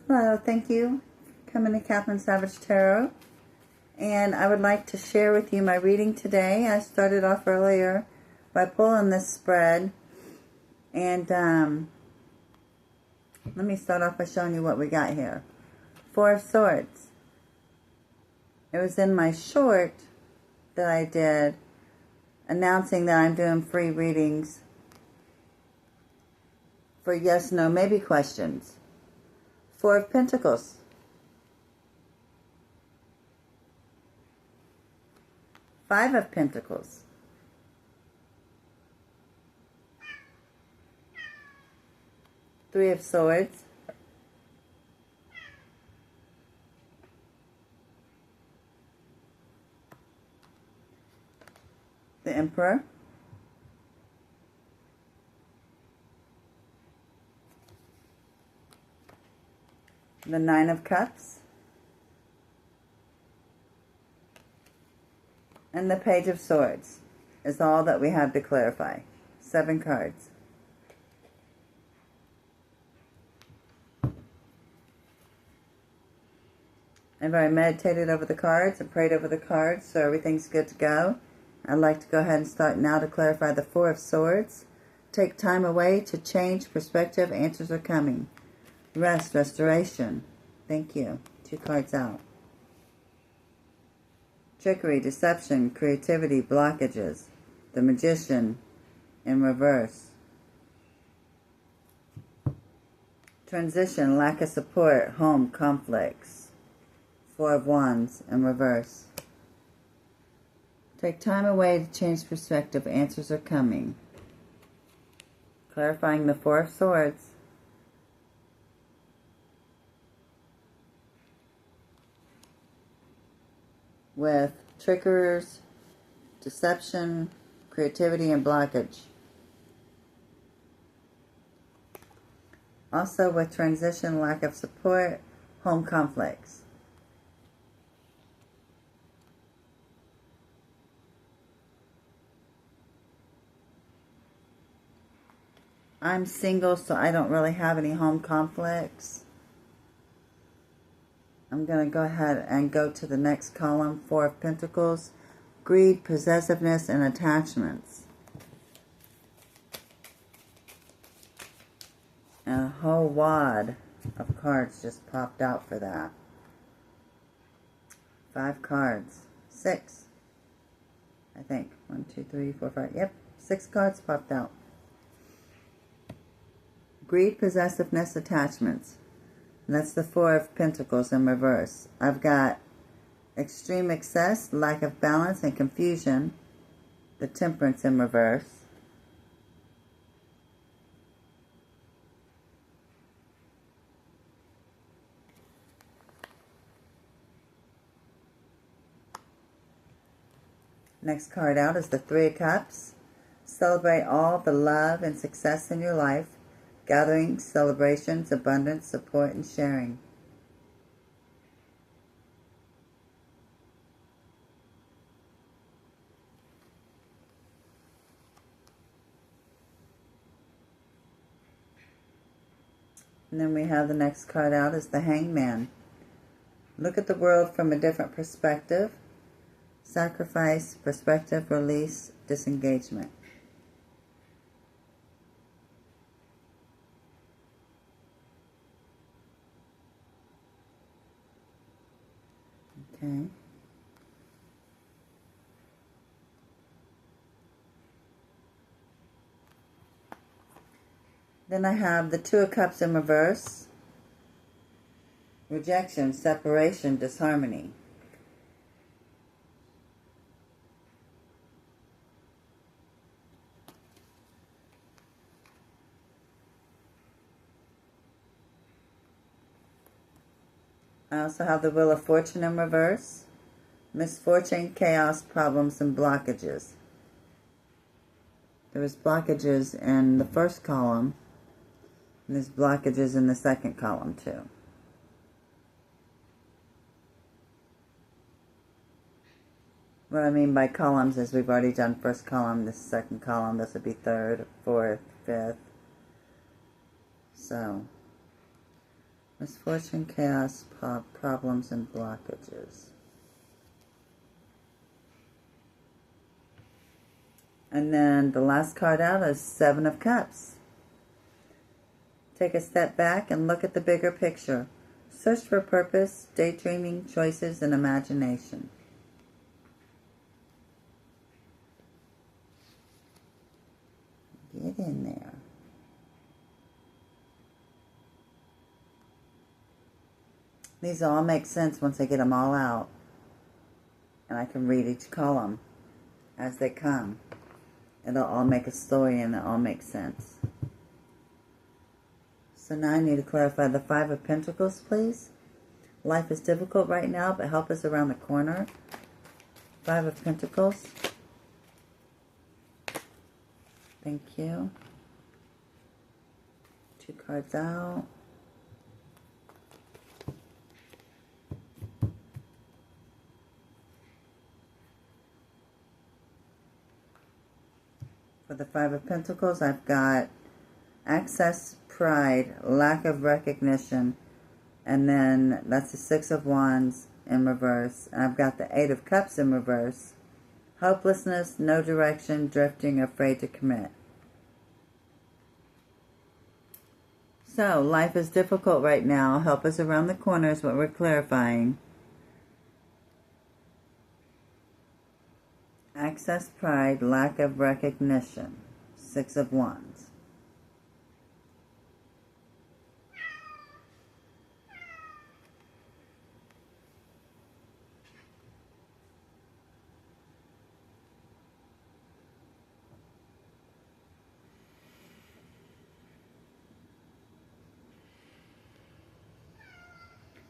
Hello, thank you for coming to Catherine Savage Tarot. And I would like to share with you my reading today. I started off earlier by pulling this spread. And let me start off by showing you what we got here. Four of Swords. It was in my short that I did announcing that I'm doing free readings for yes, no, maybe questions. Four of Pentacles. Five of Pentacles. Three of Swords. The Emperor. The Nine of Cups. And the Page of Swords is all that we have to clarify. 7 cards. I've already meditated over the cards and prayed over the cards, so everything's good to go. I'd like to go ahead and start now to clarify the Four of Swords. Take time away to change perspective. Answers are coming. Rest, restoration. Thank you. 2 cards out. Trickery, deception, creativity, blockages. The Magician in reverse. Transition, lack of support, home, conflicts. 4 of Wands in reverse. Take time away to change perspective. Answers are coming. Clarifying the Four of Swords. With triggers, deception, creativity, and blockage. Also with transition, lack of support, home conflicts. I'm single, so I don't really have any home conflicts. I'm going to go ahead and go to the next column, Four of Pentacles. Greed, possessiveness, and attachments. And a whole wad of cards just popped out for that. 5 cards. 6. I think. 1, 2, 3, 4, 5. Yep, 6 cards popped out. Greed, possessiveness, attachments. And that's the Four of Pentacles in reverse. I've got extreme excess, lack of balance, and confusion. The Temperance in reverse. Next card out is the Three of Cups. Celebrate all the love and success in your life. Gatherings, celebrations, abundance, support, and sharing. And then we have the next card out is the Hangman. Look at the world from a different perspective. Sacrifice, perspective, release, disengagement. Okay. Then I have the Two of Cups in reverse. Rejection, separation, disharmony. I also have the Wheel of Fortune in reverse. Misfortune, chaos, problems, and blockages. There was blockages in the first column, and there's blockages in the second column too. What I mean by columns is we've already done first column, this second column, this would be third, fourth, fifth. So, Misfortune, chaos, problems, and blockages. And then the last card out is Seven of Cups. Take a step back and look at the bigger picture. Search for purpose, daydreaming, choices, and imagination. Get in there. These all make sense once I get them all out. And I can read each column as they come. It'll all make a story and it all makes sense. So now I need to clarify the Five of Pentacles, please. Life is difficult right now, but help is around the corner. Five of Pentacles. Thank you. Two cards out. For the Five of Pentacles, I've got access, pride, lack of recognition, and then that's the Six of Wands in reverse. And I've got the Eight of Cups in reverse. Hopelessness, no direction, drifting, afraid to commit. So, life is difficult right now. Help us around the corner is what we're clarifying. Access, pride, lack of recognition. Six of Wands.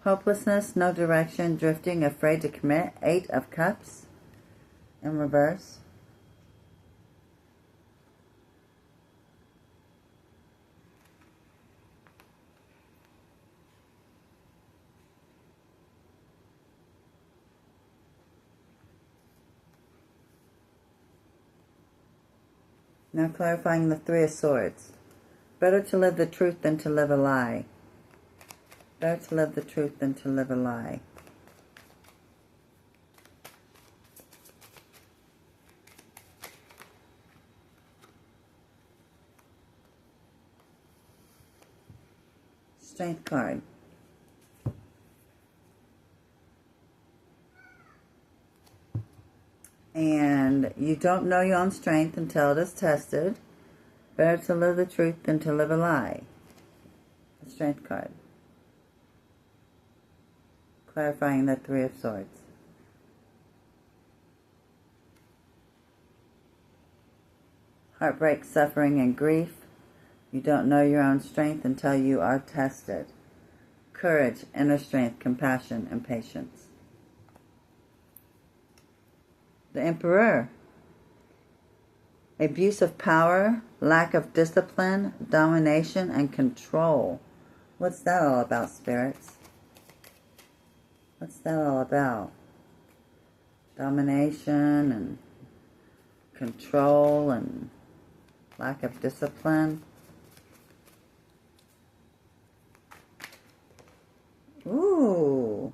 Hopelessness, no direction, drifting, afraid to commit. Eight of Cups in reverse. Now clarifying the Three of Swords. Better to live the truth than to live a lie. Better to live the truth than to live a lie. Strength card. And you don't know your own strength until it is tested. Better to live the truth than to live a lie. The Strength card. Clarifying the Three of Swords. Heartbreak, suffering, and grief. You don't know your own strength until you are tested. Courage, inner strength, compassion, and patience. The Emperor. Abuse of power, lack of discipline, domination, and control. What's that all about, spirits? What's that all about? Domination and control and lack of discipline. Ooh.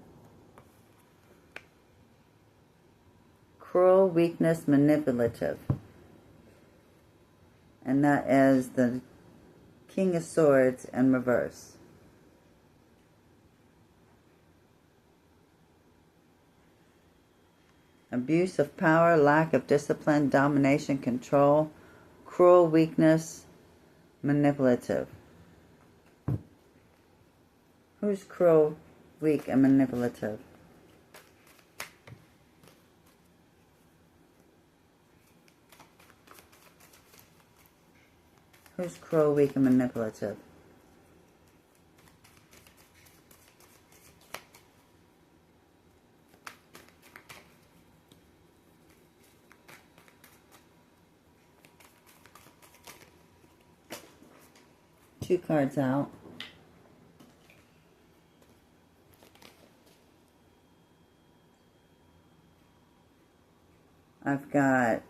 Cruel, weakness, manipulative. And that is the King of Swords in reverse. Abuse of power, lack of discipline, domination, control, cruel, weakness, manipulative. Who's cruel, weak, and manipulative? Who's cruel, weak, and manipulative? Two cards out. I've got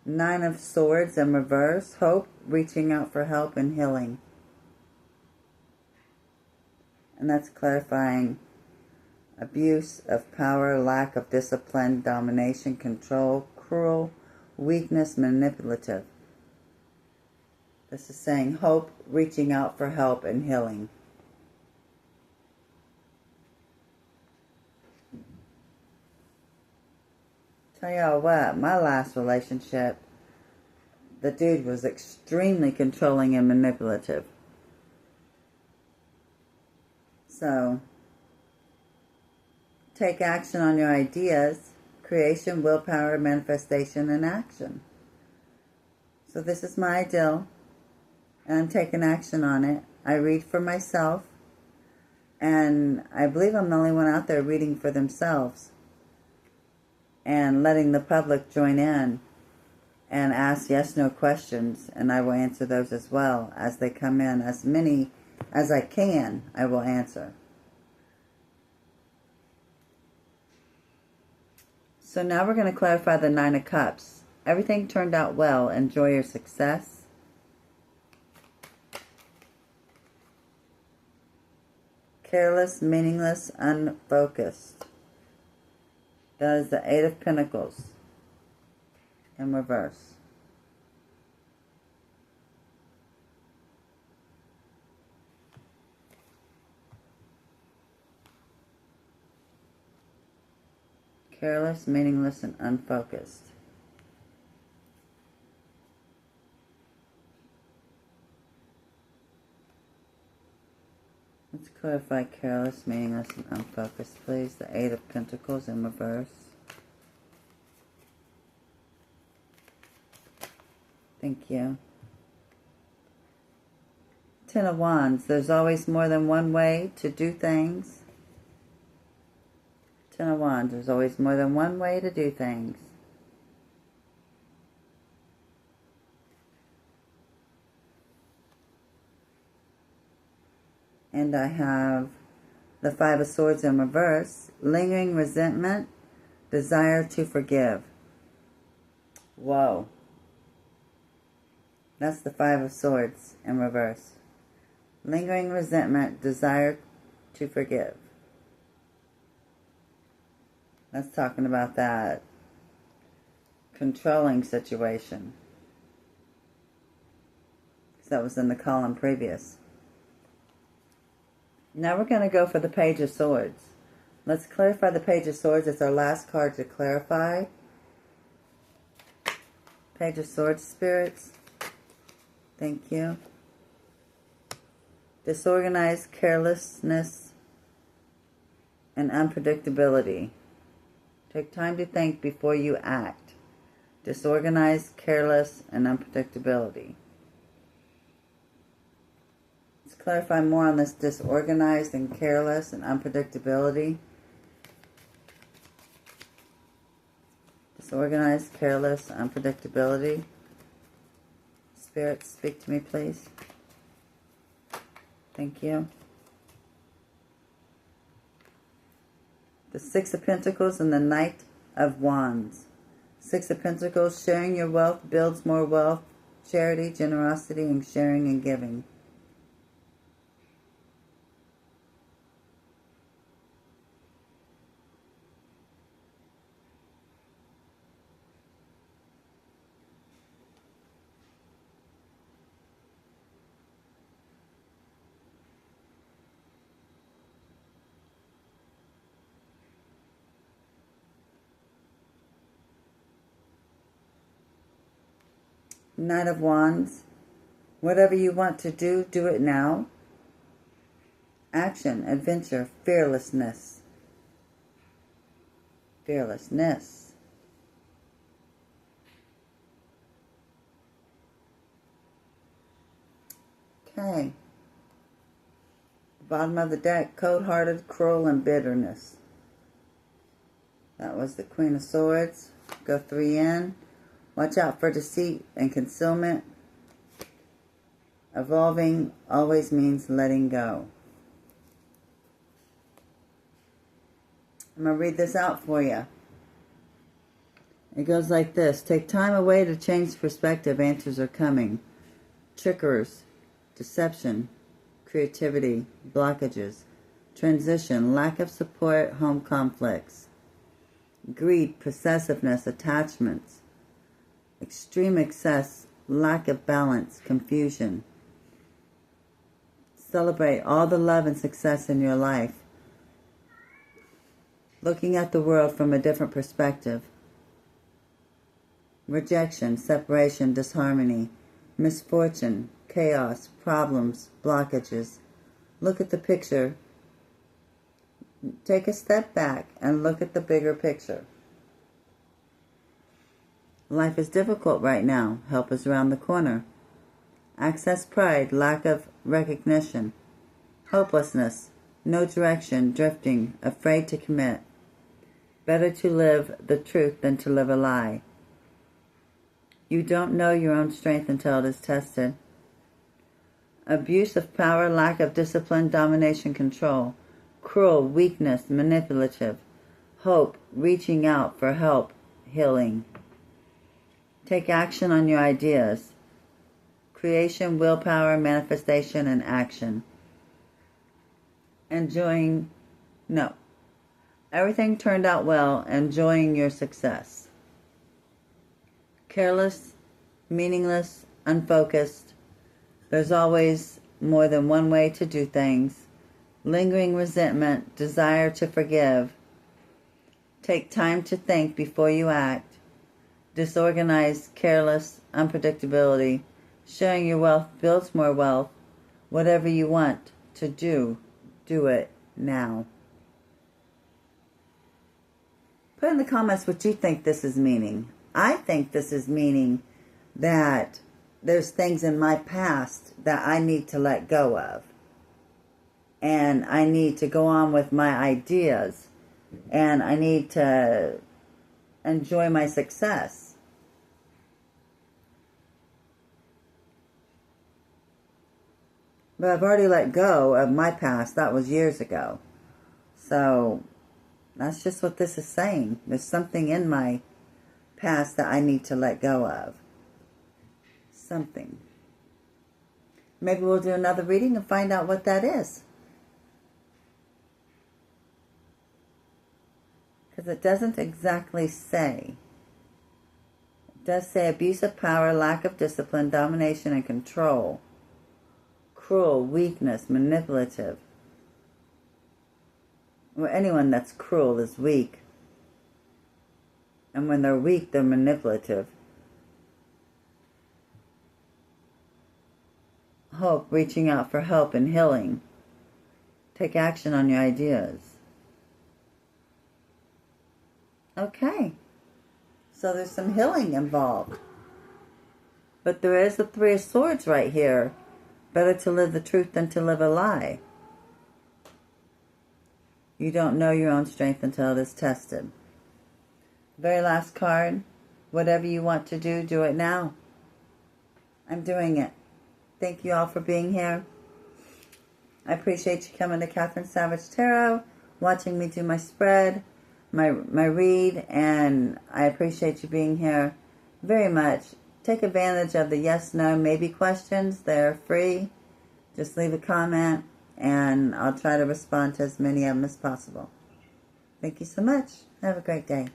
Nine of Swords in reverse. Hope, reaching out for help and healing. And that's clarifying abuse of power, lack of discipline, domination, control, cruel, weakness, manipulative. This is saying hope, reaching out for help and healing. Tell y'all what, my last relationship, the dude was extremely controlling and manipulative. So, take action on your ideas, creation, willpower, manifestation, and action. So this is my ideal, and I'm taking action on it. I read for myself, and I believe I'm the only one out there reading for themselves and letting the public join in and ask yes/no questions, and I will answer those as well as they come in. As many as I can, I will answer. So now we're going to clarify the Nine of Cups. Everything turned out well. Enjoy your success. Careless, meaningless, unfocused. That is the Eight of Pentacles in reverse. Careless, meaningless, and unfocused. Let's clarify careless, meaningless, and unfocused, please. The Eight of Pentacles in reverse. Thank you. Ten of Wands. There's always more than one way to do things. Ten of Wands. There's always more than one way to do things. And I have the Five of Swords in reverse. Lingering resentment, desire to forgive. Whoa. That's the Five of Swords in reverse. Lingering resentment, desire to forgive. That's talking about that controlling situation. That was in the column previous. Now we're going to go for the Page of Swords. Let's clarify the Page of Swords. It's our last card to clarify. Page of Swords, spirits. Thank you. Disorganized, carelessness, and unpredictability. Take time to think before you act. Disorganized, careless, and unpredictability. Let's clarify more on this disorganized and careless and unpredictability. Disorganized, careless, unpredictability. Spirit, speak to me, please. Thank you. The Six of Pentacles and the Knight of Wands. Six of Pentacles, sharing your wealth builds more wealth, charity, generosity, and sharing and giving. Knight of Wands. Whatever you want to do, do it now. Action, adventure, fearlessness. Fearlessness. Okay. Bottom of the deck, cold-hearted, cruel, and bitterness. That was the Queen of Swords. Go 3 in. Watch out for deceit and concealment. Evolving always means letting go. I'm going to read this out for you. It goes like this. Take time away to change perspective. Answers are coming. Trickers, deception, creativity, blockages. transition, lack of support, home conflicts, greed, possessiveness, attachments, extreme excess, lack of balance, confusion. Celebrate all the love and success in your life. Looking at the world from a different perspective. Rejection, separation, disharmony, misfortune, chaos, problems, blockages. Look at the picture. Take a step back and look at the bigger picture. Life is difficult right now. Help is around the corner. Access pride, lack of recognition, hopelessness, no direction, drifting, afraid to commit. Better to live the truth than to live a lie. You don't know your own strength until it is tested. Abuse of power, lack of discipline, domination, control. Cruel, weakness, manipulative. Hope, reaching out for help, healing. Take action on your ideas. Creation, willpower, manifestation, and action. Everything turned out well, enjoying your success. Careless, meaningless, unfocused. There's always more than one way to do things. Lingering resentment, desire to forgive. Take time to think before you act. Disorganized, careless, unpredictability. Sharing your wealth builds more wealth. Whatever you want to do, do it now. Put in the comments what you think this is meaning. I think this is meaning that there's things in my past that I need to let go of. And I need to go on with my ideas. And I need to enjoy my success. But I've already let go of my past. That was years ago. So that's just what this is saying. There's something in my past that I need to let go of. Something. Maybe we'll do another reading and find out what that is. Because it doesn't exactly say. It does say abuse of power, lack of discipline, domination, and control. Cruel, weakness, manipulative. Well, anyone that's cruel is weak. And when they're weak, they're manipulative. Hope, reaching out for help and healing. Take action on your ideas. Okay. So there's some healing involved. But there is the Three of Swords right here. Better to live the truth than to live a lie. You don't know your own strength until it is tested. Very last card. Whatever you want to do, do it now. I'm doing it. Thank you all for being here. I appreciate you coming to Catherine Savage Tarot, watching me do my spread, my read, and I appreciate you being here very much. Take advantage of the yes, no, maybe questions. They're free. Just leave a comment, and I'll try to respond to as many of them as possible. Thank you so much. Have a great day.